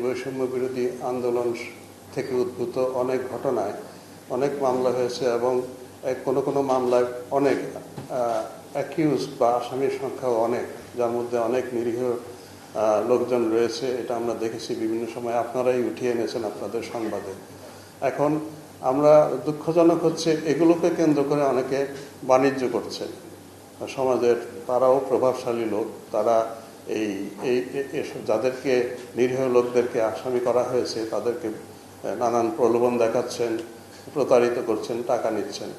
বৈষম্য বিরোধী আন্দোলন থেকে উদ্ভূত অনেক ঘটনায় অনেক মামলা হয়েছে এবং কোনো কোনো মামলায় অনেক অ্যাকিউজ বা আসামির সংখ্যাও অনেক, যার মধ্যে অনেক নিরীহ লোকজন রয়েছে। এটা আমরা দেখেছি বিভিন্ন সময়, আপনারাই উঠিয়ে এনেছেন আপনাদের সংবাদে। এখন আমরা দুঃখজনক হচ্ছে এগুলোকে কেন্দ্র করে অনেকে বাণিজ্য করছে সমাজের, তারাও প্রভাবশালী লোক, তারা এই যাদেরকে নিরীহ লোকদেরকে আসামি করা হয়েছে তাদেরকে নানান প্রলোভন দেখাচ্ছেন, প্রতারিত করছেন, টাকা নিচ্ছেন।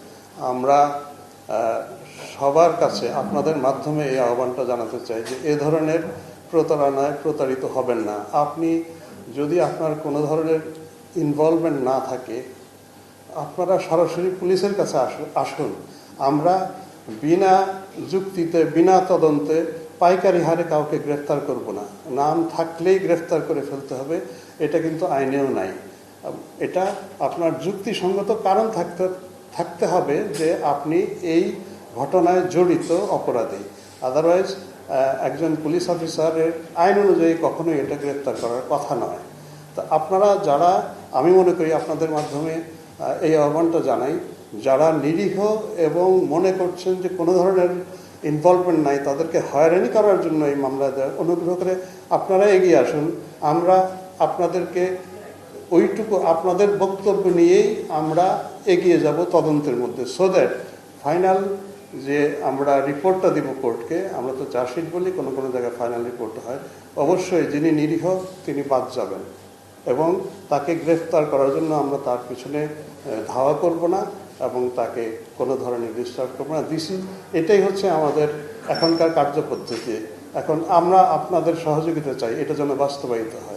আমরা সবার কাছে আপনাদের মাধ্যমে এই আহ্বানটা জানাতে চাই যে এ ধরনের প্রতারণায় প্রতারিত হবেন না। আপনি যদি আপনার কোনো ধরনের ইনভলভমেন্ট না থাকে, আপনারা সরাসরি পুলিশের কাছে আসুন। আমরা বিনা যুক্তিতে, বিনা তদন্তে পাইকারি হারে কাউকে গ্রেফতার করব না। নাম থাকলেই গ্রেফতার করে ফেলতে হবে, এটা কিন্তু আইনেও নাই। এটা আপনার যুক্তিসঙ্গত কারণ থাকতে হবে যে আপনি এই ঘটনায় জড়িত অপরাধী। আদারওয়াইজ একজন পুলিশ অফিসারের আইন অনুযায়ী কখনোই এটা গ্রেফতার করার কথা নয়। তা আপনারা যারা, আমি মনে করি আপনাদের মাধ্যমে এই আহ্বানটা জানাই, যারা নিরীহ এবং মনে করছেন যে কোনো ধরনের ইনভলভমেন্ট নাই, তাদেরকে হয়রানি করার জন্য এই মামলা দেয়, অনুগ্রহ করে আপনারা এগিয়ে আসুন। আমরা আপনাদেরকে ওইটুকু আপনাদের বক্তব্য নিয়েই আমরা এগিয়ে যাব তদন্তের মধ্যে, সো দ্যাট ফাইনাল যে আমরা রিপোর্টটা দিব কোর্টকে, আমরা তো চার্জশিট বলি, কোনো কোনো জায়গায় ফাইনাল রিপোর্ট হয়, অবশ্যই যিনি নিরীহ তিনি বাদ যাবেন এবং তাকে গ্রেফতার করার জন্য আমরা তার পিছনে ধাওয়া করব না এবং তাকে কোনো ধরনের ডিস্টার্ব করবো না। এটাই হচ্ছে আমাদের এখনকার কার্যপদ্ধতি। এখন আমরা আপনাদের সহযোগিতা চাই, এটা যেন বাস্তবায়িত হয়।